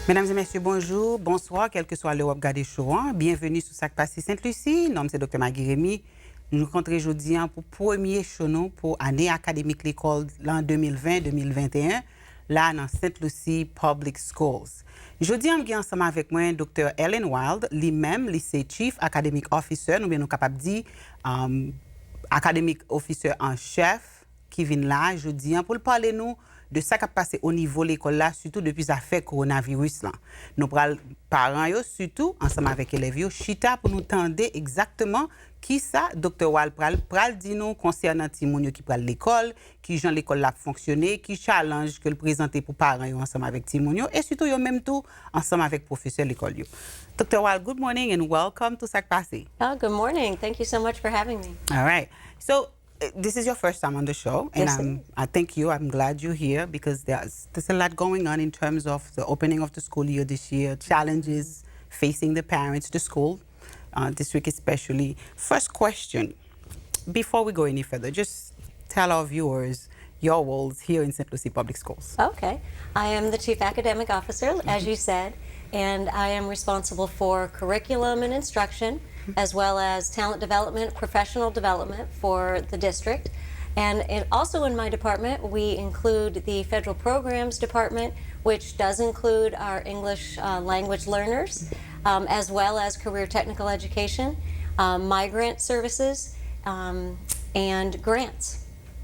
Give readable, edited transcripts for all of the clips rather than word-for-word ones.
Mesdames et messieurs, bonjour, bonsoir, quel que soit l'heure où vous regardez show. Bienvenue sur Sak Pase St Lucie. Nom c'est Dr Magui. Nous nous rencontrons aujourd'hui pour premier show pour l'année académique l'école l'an 2020-2021 là dans St Lucie Public Schools. Aujourd'hui, on est ensemble avec moi Dr Helen Wild, lui-même, lycée Chèf, Akademik Ofisye, nous sommes capables de dire Akademik Ofisye en chef qui vient là aujourd'hui pour parler nous de ça qui a passé au niveau de l'école là, surtout depuis l'affaire coronavirus là. Nous prenons parents yo, surtout ensemble avec élèves yo, chita pour nous tendre exactement qui ça Dr Wild pral dit nous concernant ti moun yo qui pral l'école, qui jan l'école là fonctionner, qui challenge que le présenter pour parents yo ensemble avec ti moun yo et surtout yo même tout ensemble avec professeur l'école yo. Dr Wild, good morning and welcome to Sak Pase. Oh, good morning. Thank you so much for having me. All right. So this is your first time on the show, and Yes, I thank you. I'm glad you're here because there's a lot going on in terms of the opening of the school year this year, challenges facing the parents, the school, this week especially. First question, before we go any further, just tell our viewers your roles here in St Lucie Public Schools. Okay. I am the Chief Academic Officer, as you said, and I am responsible for curriculum and instruction, as well as talent development, professional development for the district. And also in my department, we include the Federal Programs Department, which does include our English language learners, as well as career technical education, migrant services, and grants.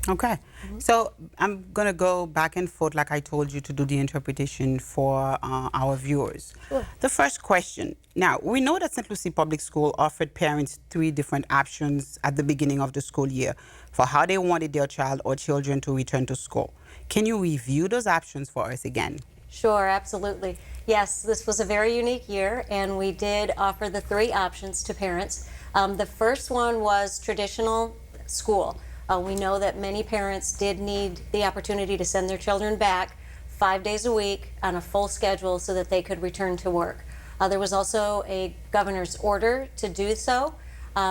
Okay. So I'm going to go back and forth like I told you to do the interpretation for our viewers. Sure. The first question. Now, we know that St. Lucie Public School offered parents 3 different options at the beginning of the school year for how they wanted their child or children to return to school. Can you review those options for us again? Sure, absolutely. Yes, this was a very unique year, and we did offer the 3 options to parents. The first one was traditional school. We know that many parents did need the opportunity to send their children back 5 days a week on a full schedule so that they could return to work. There was also a governor's order to do so.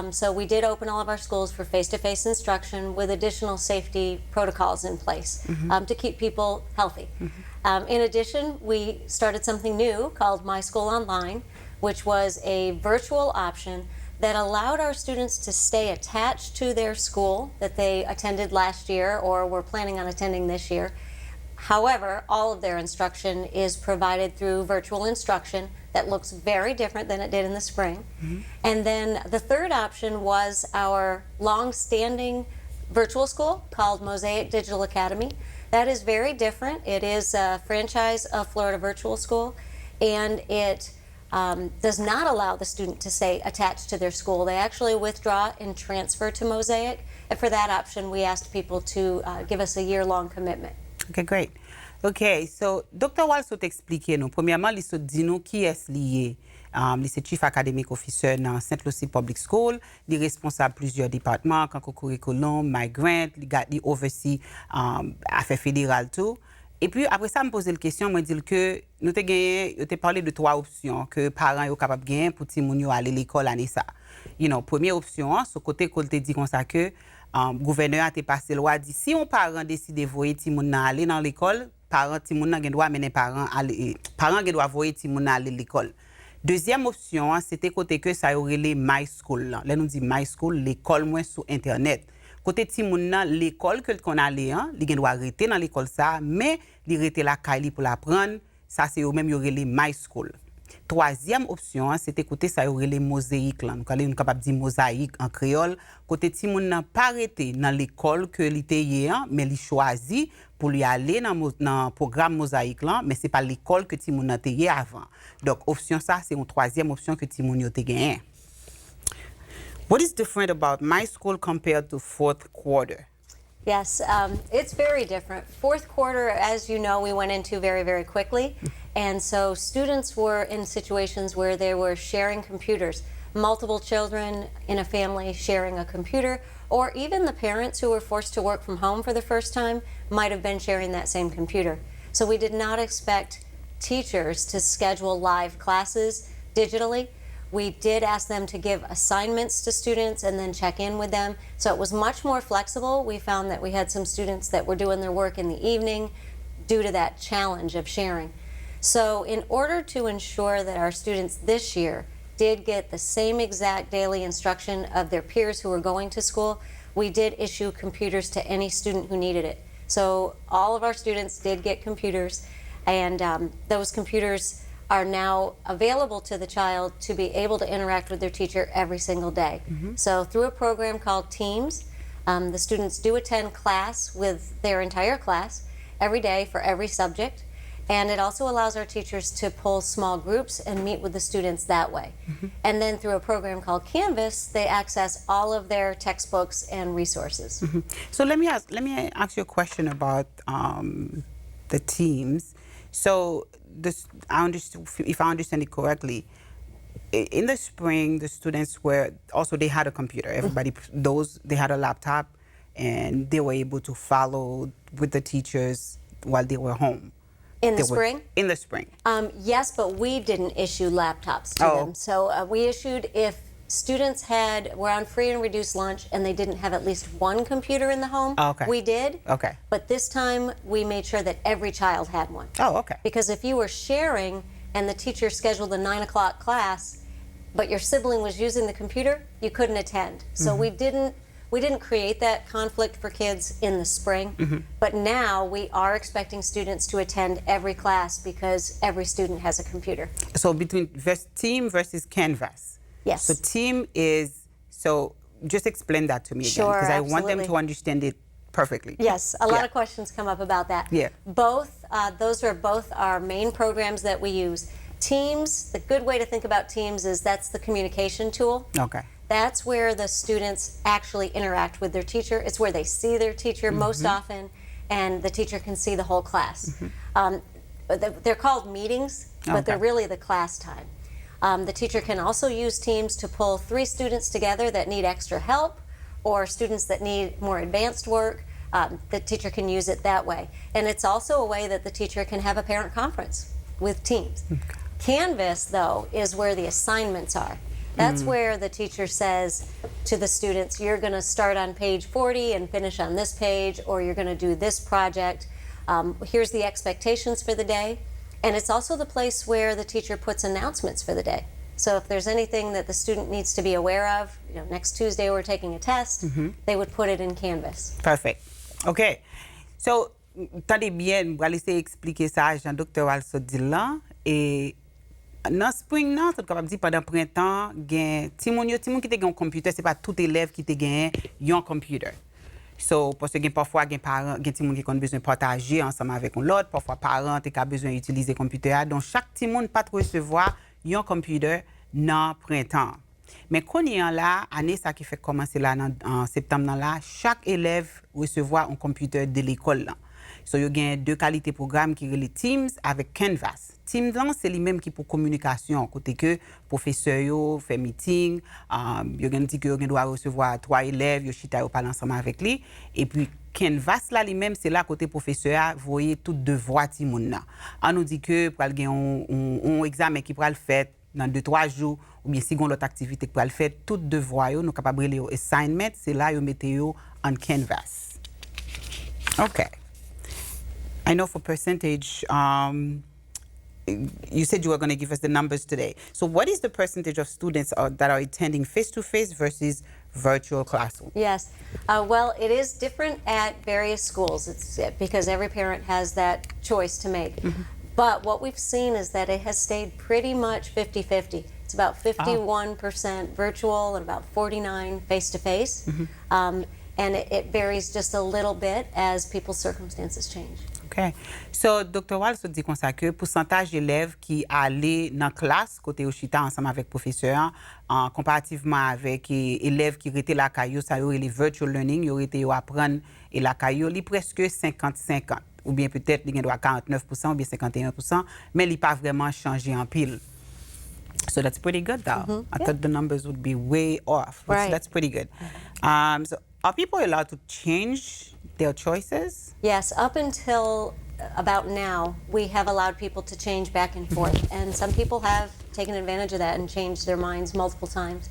So we did open all of our schools for face-to-face instruction with additional safety protocols in place to keep people healthy. In addition, we started something new called My School Online, which was a virtual option that allowed our students to stay attached to their school that they attended last year or were planning on attending this year. However, all of their instruction is provided through virtual instruction that looks very different than it did in the spring. And then the third option was our long-standing virtual school called Mosaic Digital Academy. That is very different. It is a franchise of Florida Virtual School, and it does not allow the student to stay attached to their school. They actually withdraw and transfer to Mosaic. And for that option, we asked people to give us a year-long commitment. Okay, great. Okay, so Dr. Wild souhaite expliquer nous. Premièrement, il souhaite dire nous qui est lié. Lycée Chief Academic Officer dans St. Lucie Public School, il est responsable de plusieurs départements, comme curriculum, migrant, il oversee affaires fédérales tout. Et puis après ça, me poser la question, me dire que nous avons parlé de 3 options que parents sont capables de gagner pour que les aller à l'école l'année ça. Première option, ce côté qu'on te dit comme ça que gouverneur a passé loi dit si un parent décide de voyer ti moun aller dans l'école, parent ti moun nan doit mener parent doit voyer ti moun aller l'école. Deuxième option, c'était côté que ça aurait les my school là. Là nous dit my school, l'école moins sur internet. Côté ti moun nan l'école que qu'on aller li doit arrêter dans l'école ça, mais li rete la caille pour l'apprendre, ça c'est eux même y aurait les my school. Troisième option, c'était côté ça y aurait les mosaïques là. Nous capable dire mosaïque en créole. Côté ti moun nan pas arrêté dans l'école que li te mais li choisi pour lui aller dans programme mosaïque là, mais c'est pas l'école que ti moun nan te avant. Donc option ça c'est une troisième option que ti moun yo te gagné. What is different about my school compared to 4th quarter? Yes, it's very different. 4th quarter, as you know, we went into very, very quickly. And so students were in situations where they were sharing computers, multiple children in a family sharing a computer, or even the parents who were forced to work from home for the first time might have been sharing that same computer. So we did not expect teachers to schedule live classes digitally. We did ask them to give assignments to students and then check in with them. So it was much more flexible. We found that we had some students that were doing their work in the evening due to that challenge of sharing. So in order to ensure that our students this year did get the same exact daily instruction of their peers who were going to school, we did issue computers to any student who needed it. So all of our students did get computers, and those computers are now available to the child to be able to interact with their teacher every single day. So through a program called Teams, the students do attend class with their entire class every day for every subject. And it also allows our teachers to pull small groups and meet with the students that way. And then through a program called Canvas, they access all of their textbooks and resources. So let me ask you a question about the teams. So if I understand it correctly, in the spring, the students were also, they had a computer. Everybody, they had a laptop, and they were able to follow with the teachers while they were home. In the spring? In the spring. Yes, but we didn't issue laptops to them. So we issued if students were on free and reduced lunch and they didn't have at least one computer in the home. We did. But this time we made sure that every child had one. Because if you were sharing and the teacher scheduled a 9 o'clock class, but your sibling was using the computer, you couldn't attend. So we didn't create that conflict for kids in the spring, but now we are expecting students to attend every class because every student has a computer. So between team versus Canvas. Yes. So team is, so just explain that to me again, because I want them to understand it perfectly. Yes, a lot of questions come up about that. Those are both our main programs that we use. Teams, the good way to think about Teams is that's the communication tool. That's where the students actually interact with their teacher. It's where they see their teacher most often, and the teacher can see the whole class. They're called meetings, but they're really the class time. The teacher can also use Teams to pull 3 students together that need extra help, or students that need more advanced work. The teacher can use it that way. And it's also a way that the teacher can have a parent conference with Teams. Canvas, though, is where the assignments are. That's where the teacher says to the students, you're going to start on page 40 and finish on this page, or you're going to do this project. Here's the expectations for the day. And it's also the place where the teacher puts announcements for the day. So if there's anything that the student needs to be aware of, next Tuesday we're taking a test, they would put it in Canvas. Perfect. OK. So, tendez bien, je vais essayer d'expliquer ça à Jean-Dr. Wild et dans spring nan, c'est capable dire pendant printemps, gen ti moun qui te gen un computer, c'est pas tout élève qui te gen un computer. So parce que parfois gen parents, gen ti moun qui ont besoin partager ensemble avec l'autre, parfois parents te ka besoin utiliser computer. Donc chaque ti moun pas recevoir un computer dans printemps. Mais qu'on y en là, année ça qui fait commencer là en septembre là, chaque élève recevoir un computer de l'école là. So, il y a 2 qualités de programme qui sont les Teams avec Canvas. Teams, c'est les mêmes qui pour communication. Côté que professeur fait meeting, il y a dit que doit recevoir 3 élèves, il chita parler ensemble avec lui. Et puis Canvas là lui-même c'est là côté professeur voyez tout devoir ti moun là. On nous dit que pour aller un examen qui pourra le faire dans 2-3 jours ou bien si on l'autre activité qui pourra le faire tout devoir nous capable les assignment, c'est là yo mettez yo en Canvas. OK. I know for percentage, you said you were going to give us the numbers today. So what is the percentage of students that are attending face-to-face versus virtual classroom? Yes. Well, it is different at various schools. It's because every parent has that choice to make. But what we've seen is that it has stayed pretty much 50-50. It's about 51% virtual and about 49% face-to-face. And it varies just a little bit as people's circumstances change. OK. So, Dr. Wild se dit comme ça que pourcentage d'élèves qui allaient dans la classe, côté au chita, ensemble avec professeur, comparativement avec élèves qui étaient la caillou, ça y aurait les virtual learning, ils auraient été apprendre et la caillou, il presque 50-50. Ou bien peut-être il y a 49% ou bien 51%, mais il n'a pas vraiment changé en pile. So that's pretty good though. I thought the numbers would be way off. So that's pretty good. So are people allowed to change their choices? Yes, up until about now, we have allowed people to change back and forth. And some people have taken advantage of that and changed their minds multiple times.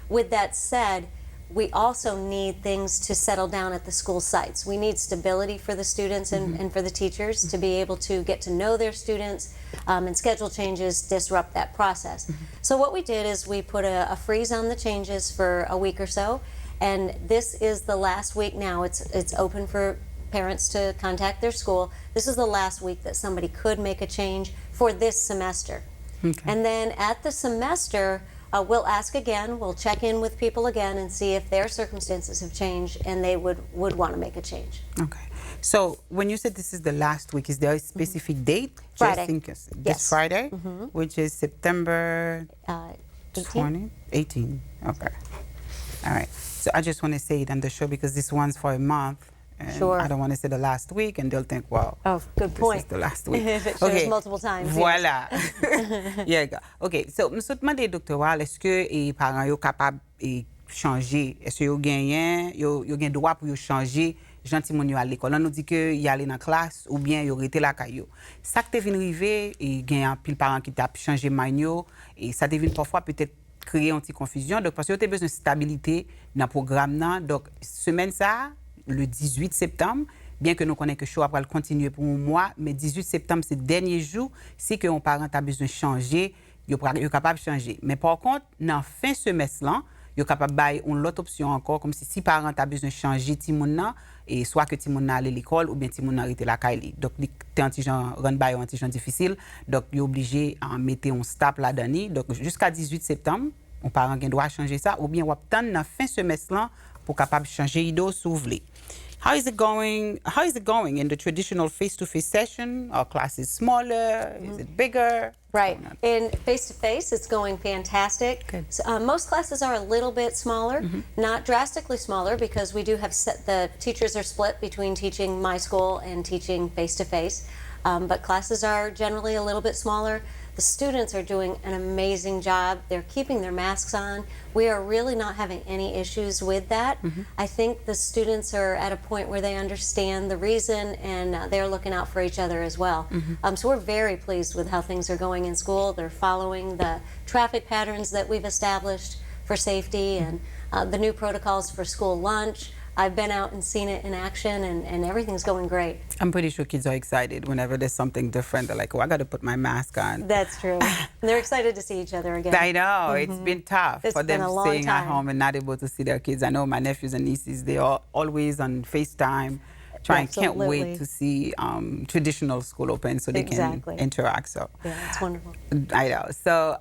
With that said, we also need things to settle down at the school sites. We need stability for the students and for the teachers to be able to get to know their students, and schedule changes disrupt that process. So what we did is we put a freeze on the changes for a week or so, and this is the last week now. It's open for parents to contact their school. This is the last week that somebody could make a change for this semester. And then at the semester, we'll ask again, we'll check in with people again and see if their circumstances have changed and they would want to make a change. Okay. So when you said this is the last week, is there a specific date? Friday. Just in case. This Yes. Friday, which is September 18. 18. Okay. All right. So I just want to say it on the show because this one's for a month. And Sure. I don't want to say the last week and they'll think, well, Oh, good point. this is the last week. If it shows multiple times. Voilà. Yeah, you go. OK. So, je me demande, Dr. Wild, est-ce que les parents sont capables de changer? Est-ce qu'ils ont un droit pour changer gentiment à l'école? On nous dit qu'ils allaient dans la classe ou bien ils étaient là caillou. Ça qui est venu arriver, il y a un pile parents qui t'a changé magno et ça devient parfois peut-être créer une petite confusion. Donc, parce que tu as besoin de stabilité dans le programme. Donc, semaine ça, le 18 septembre, bien que nous connaissons que le show va continuer pour un mois, mais 18 septembre, c'est le dernier jour, c'est que un parent a besoin de changer, il est capable de changer. Mais par contre, dans la fin semestre, là, il est capable de faire une autre option encore, comme si parent a besoin de changer Timouna, et soit que Timouna allait à l'école ou bien Timouna arrêté la caille. Donc, il est un petit genre difficile, donc il est obligé de mettre un stop là-dedans. Donc, jusqu'à 18 septembre, un parent doit changer ça, ou bien on va attendre dans la fin semestre là pour capable changer idée s'ouvrir. How is it going? How is it going in the traditional face-to-face session? Are classes smaller? Is it bigger? Right. In face-to-face, it's going fantastic. Good. So, most classes are a little bit smaller, not drastically smaller, because we do have the teachers are split between teaching my school and teaching face-to-face. But classes are generally a little bit smaller. The students are doing an amazing job. They're keeping their masks on. We are really not having any issues with that. I think the students are at a point where they understand the reason and they're looking out for each other as well. So we're very pleased with how things are going in school. They're following the traffic patterns that we've established for safety and the new protocols for school lunch. I've been out and seen it in action, and everything's going great. I'm pretty sure kids are excited whenever there's something different. They're like, oh, I got to put my mask on. That's true. And they're excited to see each other again. I know. It's been tough It's for been them a long staying at time. home and not able to see their kids. I know my nephews and nieces, they are always on FaceTime, can't Absolutely. wait to see traditional school open so they Exactly. can interact. So Yeah, it's wonderful. I know. So,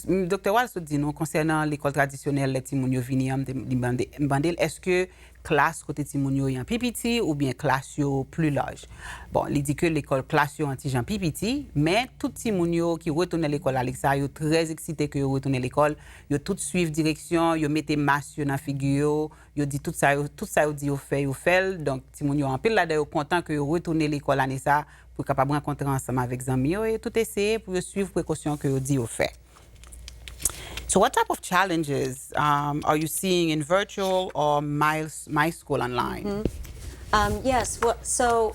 Dr. Wild dit nous concernant l'école traditionnelle, les timounio vini bandel, est-ce que classe côté timounio y en pipiti ou bien classe yo plus large? Bon, il dit que l'école classe yo anti-jan pipiti, mais tout timounio qui retourne à l'école avec ça, yo très excité que yo retourne à l'école, yo tout suivre direction, yo mette masque dans figure, yo dit tout ça yo dit yo fait, donc timounio en pile là yo content que yo retourne à l'école année ça pour capable rencontrer ensemble avec amis yo et tout essayer pour suivre précaution que yo dit yo fait. So what type of challenges are you seeing in virtual or my school online? Yes, so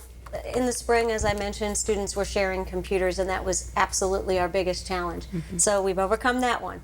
in the spring, as I mentioned, students were sharing computers, and that was absolutely our biggest challenge. So we've overcome that one.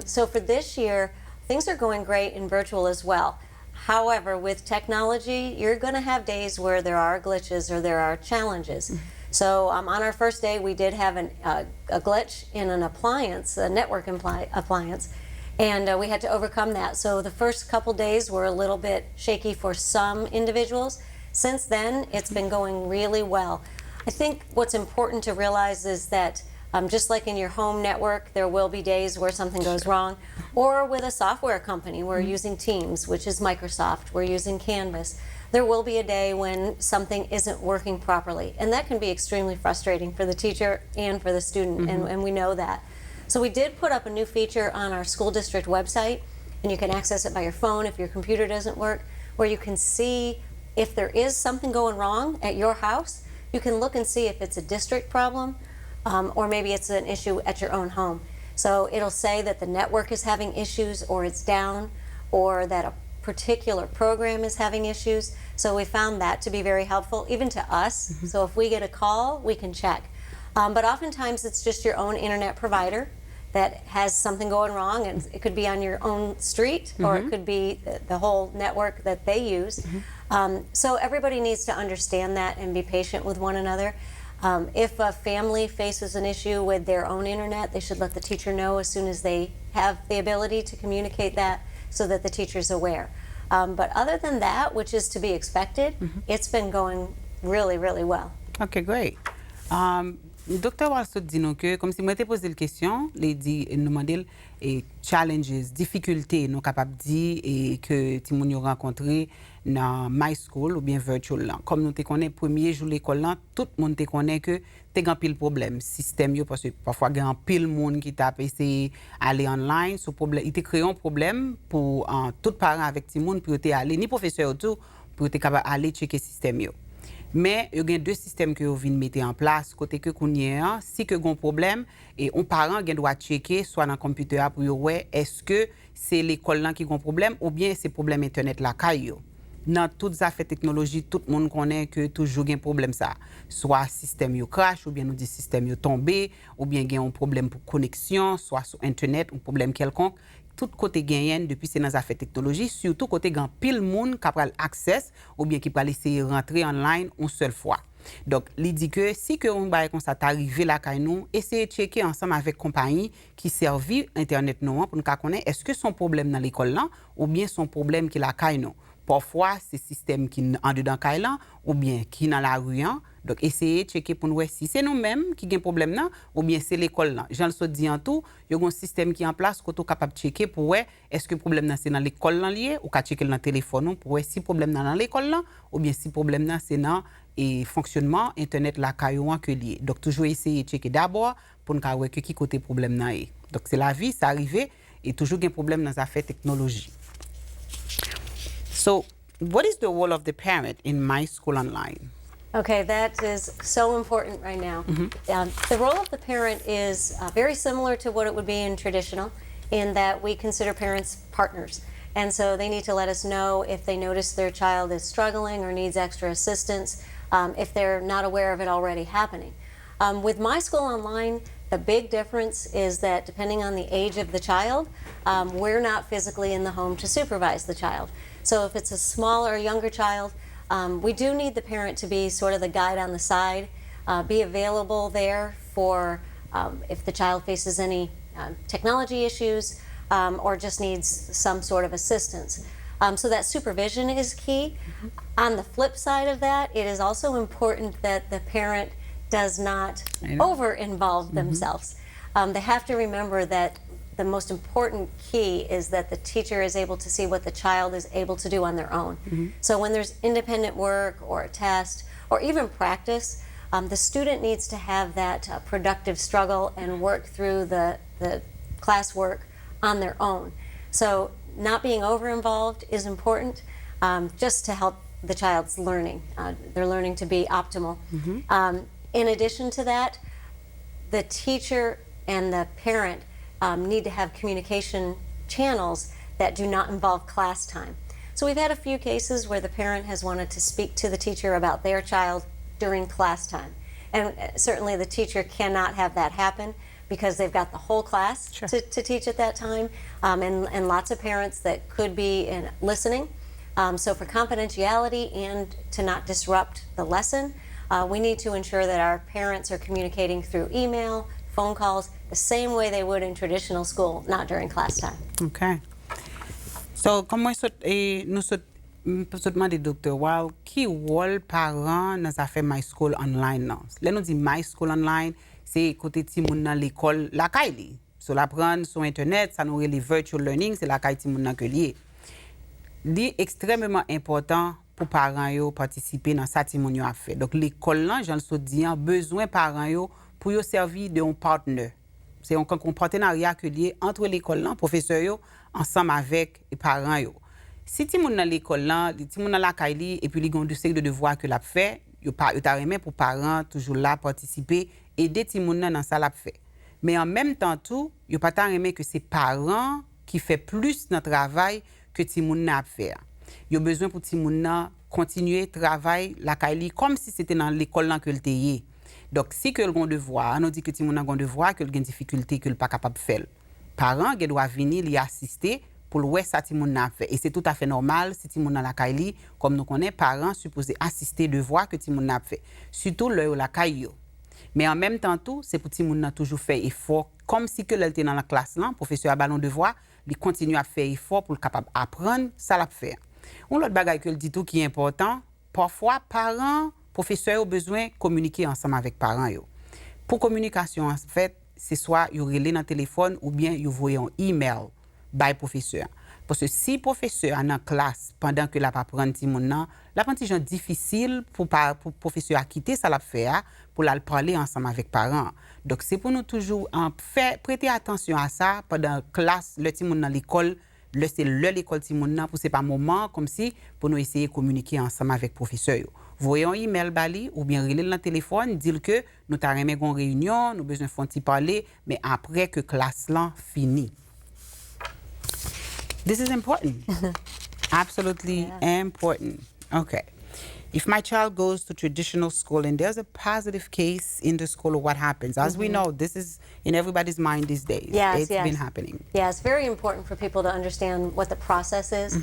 So for this year, things are going great in virtual as well. However, with technology, you're going to have days where there are glitches or there are challenges. So on our first day, we did have a glitch in an appliance, a network appliance, and we had to overcome that. So the first couple days were a little bit shaky for some individuals. Since then, it's been going really well. I think what's important to realize is that just like in your home network, there will be days where something goes wrong, or with a software company, we're using Teams, which is Microsoft, we're using Canvas. There will be a day when something isn't working properly, and that can be extremely frustrating for the teacher and for the student, and we know that. So we did put up a new feature on our school district website, and you can access it by your phone if your computer doesn't work, where you can see if there is something going wrong at your house. You can look and see if it's a district problem, or maybe it's an issue at your own home. So it'll say that the network is having issues, or it's down, or that a particular program is having issues. So we found that to be very helpful, even to us. So if we get a call, we can check. But oftentimes it's just your own internet provider, that has something going wrong, and it could be on your own street, or it could be the whole network that they use. So everybody needs to understand that and be patient with one another. If a family faces an issue with their own internet, they should let the teacher know as soon as they have the ability to communicate that so that the teacher's aware. But other than that, which is to be expected, it's been going really, really well. Okay, great. Dr. Walsot dit nous que, comme si moi t'ai posé la question, nous demandé challenges, difficultés, nous capables de dire et que ti moun yo rencontré dans my school ou bien virtual là. Comme nous te connaît premier jour l'école là, tout le monde te connaît que te grand pile problème système yo parce que parfois grand pile monde qui t'a essayé aller online, ce problème il te créé un problème pour tout parent avec ti monde pour te aller ni professeur tout pour te capable aller checker système yo. Mais il y a deux systèmes que vous venez mettre en place côté que qu'on si que gon problème et on parent doit checker soit dans le computer pour voir est-ce que c'est l'école là qui a un problème ou bien c'est problème internet là caillou. Dans toutes les affaires technologie, tout le monde connaît que toujours un problème ça. Soit système yo crash ou bien nous dit système yo tombé ou bien il y a un problème pour connexion, soit sur internet un problème quelconque. Tout côté gagnant depuis c'est dans les affaires technologie, surtout côté grand pile monde qui a accès ou bien qui peut essayer rentrer online une seule fois. Donc, il dit que si que on bail comme ça t'arriver là kay nous, essayez de checker ensemble avec compagnie qui servi internet nous pour nous connaître est-ce que son problème dans l'école là ou bien son problème qui la kay nous. Parfois, c'est système qui en dedans kay là ou bien qui dans la rue. Donc, essayez de checker pour nous si c'est nous-mêmes qui avons un problème là ou bien c'est l'école là. Jean le dit en tout, il y a un système qui est en place qu'on est capable de checker pour voir est-ce que le problème là c'est dans l'école là lié ou qu'à checker dans le téléphone pour voir si le problème là dans l'école là ou bien si le problème là c'est dans et fonctionnement internet là caillou que lié. Donc toujours essayer de checker d'abord pour nous voir que qui côté problème là est. Donc c'est la vie, ça arrive et toujours un problème dans les affaires technologie. So, what is the role of the parent in My School Online? Okay, that is so important right now. The role of the parent is very similar to what it would be in traditional, in that we consider parents partners. And so they need to let us know if they notice their child is struggling or needs extra assistance, if they're not aware of it already happening. With My School Online, the big difference is that depending on the age of the child, we're not physically in the home to supervise the child. So if it's a smaller or younger child, we do need the parent to be sort of the guide on the side, be available there for if the child faces any technology issues or just needs some sort of assistance. So that supervision is key. On the flip side of that, it is also important that the parent does not over-involve themselves. They have to remember that the most important key is that the teacher is able to see what the child is able to do on their own. So when there's independent work or a test or even practice, the student needs to have that productive struggle and work through the classwork on their own. So not being over-involved is important just to help the child's learning, their learning to be optimal. In addition to that, the teacher and the parent need to have communication channels that do not involve class time. So we've had a few cases where the parent has wanted to speak to the teacher about their child during class time. And certainly the teacher cannot have that happen because they've got the whole class to teach at that time, and lots of parents that could be listening. So for confidentiality and to not disrupt the lesson, we need to ensure that our parents are communicating through email, phone calls, the same way they would in traditional school, not during class time. Okay. So, comment nous demandons, Dr. Wild, qui rôle parent dans affaire My School Online? Là, nous dit My School Online, c'est côté ti moun dans l'école, la caille. So, l'apprendre sur Internet, ça nous les virtual learning, c'est la caille ti moun dans que lié. C'est extrêmement important pour parents yo participer dans ça ti moun yo a fait. Donc, l'école là, j'en le dis, besoin parents yo pour yo servir de un partenaire. C'est un partenariat que lié entre l'école là, professeur yo, ensemble avec les parents yo. Si ti moun dans l'école là, ti moun dans la caille et puis li gon de série de devoirs que l'a fait, yo ta remet pour parents toujours là participer, aider ti moun dans ça l'a fait. Mais en même temps tout, yo pas ta remet que c'est parents qui fait plus dans travail que ti moun n'a faire. Yo besoin pour ti moun continuer travail la caille comme si c'était dans l'école là que le teye. Donc, si que le gon devoir, on dit que ti moun nan gon devoir, que le gen difficulté, que le pas capable faire. Parents, qui doit venir l'y assister pour le ouais ça ti moun nan fait. Et c'est tout à fait normal si ti moun nan la kaili, comme nous connaissons, parents supposés assister devoir que ti moun nan fait. Surtout le la kaili. Mais en même temps tout, c'est pour ti moun nan toujours faire effort, comme si que l'elle était dans la classe là, professeur a ballon devoir, il continue à faire effort pour le capable apprendre, ça l'a faire. Un autre bagage que le dit tout qui est important, parfois parents, professeurs ont besoin de communiquer ensemble avec parents yo. Pour communication en fait, c'est soit ils relèvent dans le téléphone ou bien ils voient un email by professeur. Parce que si professeur est en classe pendant que la pas prendre ti moun nan, l'apprentissage est difficile pour professeur à quitter ça l'a faire pour la parler ensemble avec parents. Donc c'est pour nous toujours prêter attention à ça pendant classe le ti moun dans l'école, c'est l'école ti moun nan pour c'est pas moment comme si pour nous essayer de communiquer ensemble avec professeur yo. Voyons un email bali ou bien relève dans le téléphone dire que nous t'a remis une réunion, nous besoin font parler mais après que classe là fini. This is important. Absolutely important. Okay. If my child goes to traditional school and there's a positive case in the school, what happens? As we know, this is in everybody's mind these days. Yes, it's been happening. Yeah, it's very important for people to understand what the process is.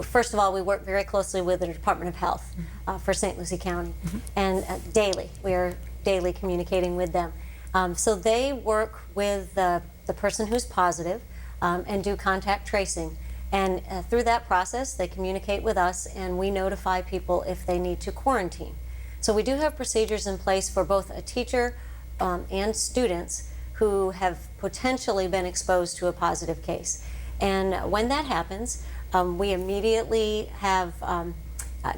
First of all, we work very closely with the Department of Health for St. Lucie County. And daily, we are daily communicating with them. So they work with the person who's positive and do contact tracing. And through that process, they communicate with us and we notify people if they need to quarantine. So we do have procedures in place for both a teacher and students who have potentially been exposed to a positive case. And when that happens, we immediately have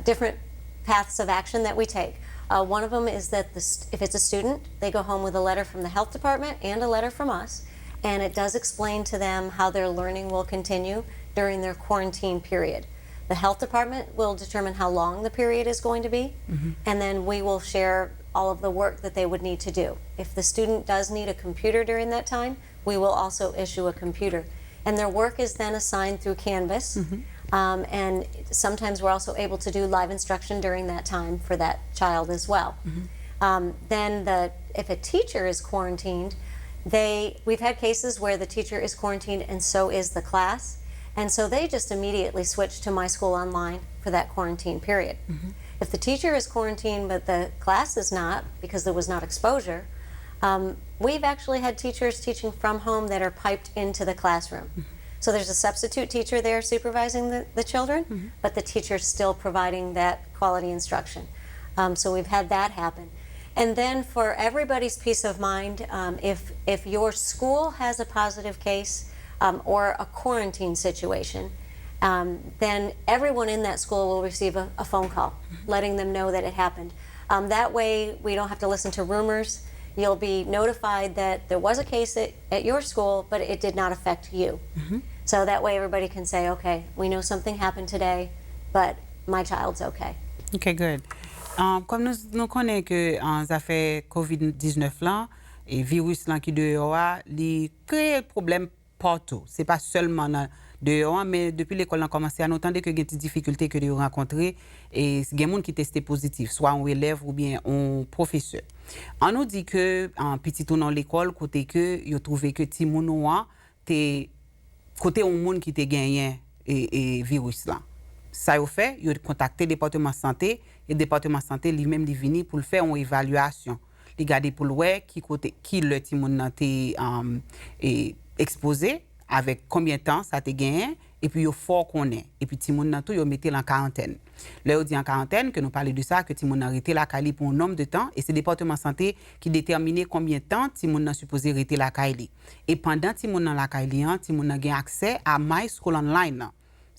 different paths of action that we take. One of them is that if it's a student, they go home with a letter from the health department and a letter from us. And it does explain to them how their learning will continue during their quarantine period. The health department will determine how long the period is going to be, and then we will share all of the work that they would need to do. If the student does need a computer during that time, we will also issue a computer. And their work is then assigned through Canvas, and sometimes we're also able to do live instruction during that time for that child as well. Then if a teacher is quarantined, we've had cases where the teacher is quarantined and so is the class. And so they just immediately switch to My School Online for that quarantine period. If the teacher is quarantined but the class is not, because there was not exposure, we've actually had teachers teaching from home that are piped into the classroom. So there's a substitute teacher there supervising the children, but the teacher's still providing that quality instruction. So we've had that happen. And then for everybody's peace of mind, if your school has a positive case, or a quarantine situation, then everyone in that school will receive a phone call letting them know that it happened. That way we don't have to listen to rumors. You'll be notified that there was a case at your school, but it did not affect you. So that way everybody can say, okay, we know something happened today, but my child's okay. Okay, good. Comme nous connaissons que ça fait COVID-19 là, et virus là qui dehors, il crée problème partout. C'est pas seulement dehors, mais depuis l'école on a commencé à entendre que il y a des difficultés que nous rencontrer et il y a des gens qui testent positif, soit un élève ou bien un professeur. On nous dit que en petit tour dans l'école côté que yo trouvé que ti moun noir té côté un monde qui té gagné et virus là. Ça yo fait, yo contacté le département santé et le département santé lui-même li vini pour faire une évaluation. Li garder pour ouais qui le ti moun nan té exposé avec combien de temps ça te gagné et puis il faut qu'on ait et puis ti moun nan tout yo metté en quarantaine. Là on dit en quarantaine que nous parler de ça que ti moun nan rester la Kaili pour un nombre de temps et c'est le département santé qui détermine combien de temps ti moun nan supposé rester la Kaili. Et pendant ti moun nan la Kaili ti moun nan gain accès à My School Online.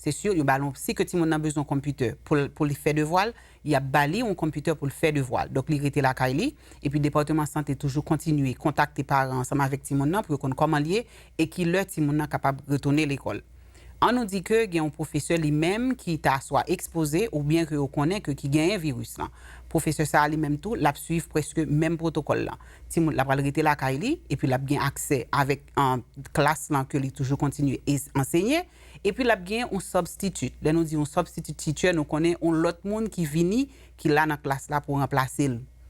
C'est sûr, il y a si que ti moun nan besoin computer pour le faire de voile, il y a bali un computer pour le faire de voile. Donc il rete la Kaili et puis le département santé toujours continuer contacter parents ensemble avec ti moun nan pour qu'on comment lier et qui leur ti moun nan capable retourner l'école. On nous dit que il y a un professeur lui-même qui t'a soit exposé ou bien que on connaît que qui gagne un virus là. Professeur ça lui-même tout l'a suivre presque même protocole là. Ti moun la pral rete la Kaili et puis l'a bien accès avec en classe là que il toujours continuer et enseigner. Et puis, il y a un substitut. Là, nous disons un substitut teacher, nous connaissons un autre monde qui vient, qui est là dans la classe là pour remplacer.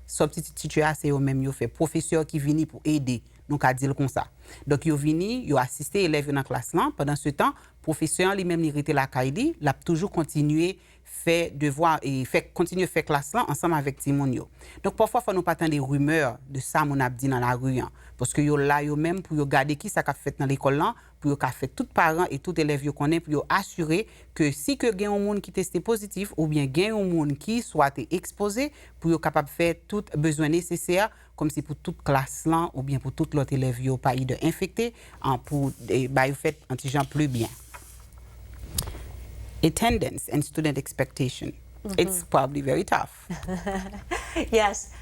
substitute teacher, c'est eux-mêmes qui fait professeur qui viennent pour aider. Nous qu'à dire comme ça. Donc ils viennent, ils assistent élèves dans la classe là. Pendant ce temps, professeur lui-même il était la caille, il a toujours continué faire devoir et continuer faire classe là ensemble avec Timonio. Donc parfois faut nous pas attendre des rumeurs de ça mon a dit dans la rue parce que yo là yo même pour regarder qui ça qu'a fait dans l'école là pour qu'a fait tout parents et tout élève yo connaît pour assurer que si que gagne un monde qui testé positif ou bien gagne un monde qui soit exposé pour capable faire tout besoin nécessaire comme si pour toute classe là ou bien pour tout l'autre élève yo pas de infecté pour bah fait antigen plus bien. Attendance and student expectation. It's probably very tough. Yes.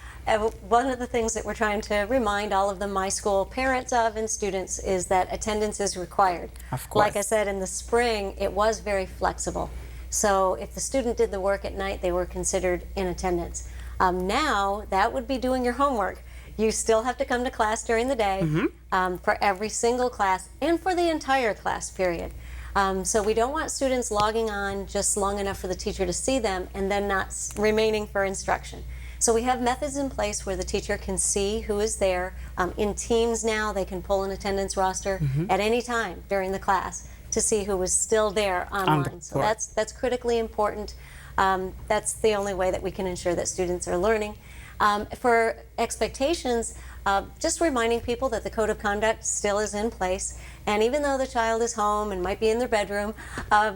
One of the things that we're trying to remind all of the My School parents of and students is that attendance is required. Of course. Like I said, in the spring, it was very flexible. So if the student did the work at night, they were considered in attendance. Now, that would be doing your homework. You still have to come to class during the day for every single class and for the entire class period. So we don't want students logging on just long enough for the teacher to see them and then not remaining for instruction. So we have methods in place where the teacher can see who is there. In Teams now, they can pull an attendance roster at any time during the class to see who is still there online. So that's critically important. That's the only way that we can ensure that students are learning. For expectations, just reminding people that the code of conduct still is in place. And even though the child is home and might be in their bedroom,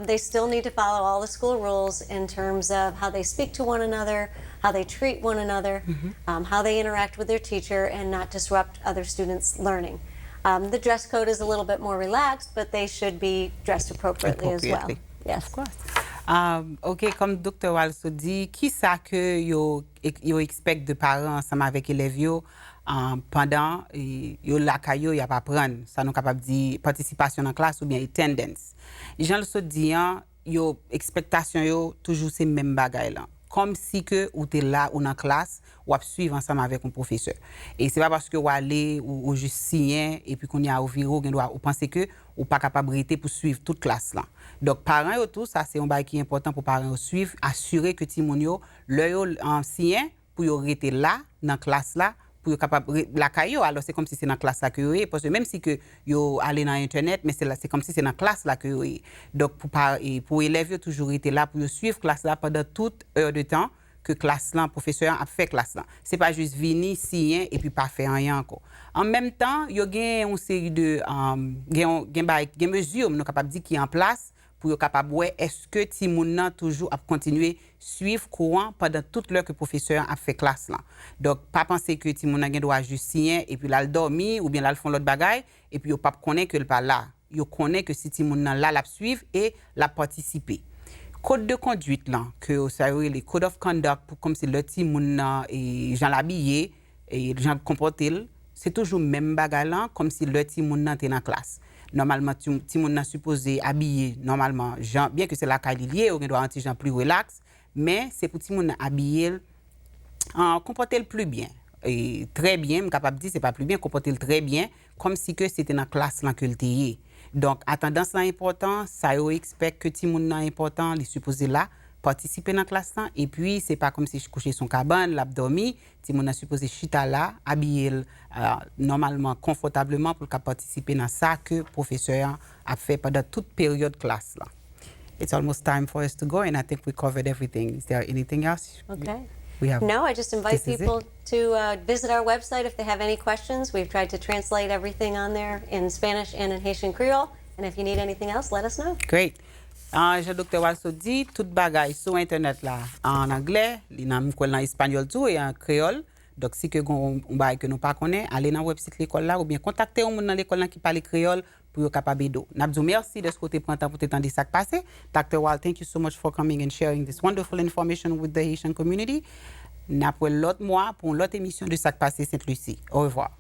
they still need to follow all the school rules in terms of how they speak to one another, how they treat one another, how they interact with their teacher, and not disrupt other students' learning. The dress code is a little bit more relaxed, but they should be dressed appropriately as well. Yes. Of course. OK, comme Dr. Wild dit, qui ça que yo expect de parents ensemble avec élèves yo pendant yo la kayo y a pas prendre ça nous capable dire participation en classe ou bien attendance. Les gens le dit yo expectation yo toujours c'est même bagaille là. Comme si que ou t'es là ou dans classe ou à suivre ensemble avec un professeur. Et c'est pas parce que ou aller ou juste signer et puis qu'on y a ouvert ou penser que ou pas capable rester pour suivre toute classe là. Donc parents yo tout ça c'est un bail qui est important pour parents suivre, assurer que ti moun yo le en signer pour yo rester là dans classe là pour capable la caillou alors c'est comme si c'est dans classe là que yo est parce que même si que yo aller dans internet mais c'est comme si c'est dans classe là que yo est. Donc pour élèves yo toujours été là pour suivre classe là pendant toute heure de temps que classe là professeur a fait classe là. C'est pas juste venir signer et puis pas faire rien encore. En même temps, yo gagne une série de gagne mesures nous capable dire qui en place pour capable ouais est-ce que ti moun nan toujours a continuer suivre courant pendant toute l'heure que professeur a fait classe là. Donc pas penser que ti moun nan doit juste signer et puis là le dormir ou bien là le font l'autre bagaille et puis yo pas connaît que le pas là. Yo connaît que si ti moun nan là la suivre et la participer. Code de conduite là que ça les code of conduct pour comme si le ti moun nan et gens l'habiller et gens comporter c'est toujours même bagaille là comme si le ti moun nan était dans classe. Normalement ti moun nan supposé habiller normalement bien que c'est la qualité ou doit anti gens plus relax mais c'est pour ti moun nan habiller comporter le plus bien et très bien capable dire c'est pas plus bien comporter le très bien comme si que c'était dans classe là que le était. Donc attendance là important ça yo expect que ti moun nan important les supposé là participer dans classe là et puis c'est pas comme si je couchais son cabane l'a dormi ti moun nan supposé chita là habiller normalement confortablement pour participer dans ça que professeur a fait pendant toute période classe là. It's almost time for us to go and I think we covered everything. Is there anything else? Okay. No, I just invite people to visit our website if they have any questions. We've tried to translate everything on there in Spanish and in Haitian Creole. And if you need anything else, let us know. Great. Dr. Wild dit tout bagay sur internet là en anglais, li nan en espagnol tout et en créole. Donc si que on bagay que nous pas connaît, allez dans website l'école là ou bien contacter un monde dans l'école là qui parle créole pour capable d'eau. N'abdou merci de ce côté prendre temps pour t'entendre Sak Pase. Dr. Wild, thank you so much for coming and sharing this wonderful information with the Haitian community. N'a pour l'autre mois pour l'autre émission de Sak Pase St Lucie. Au revoir.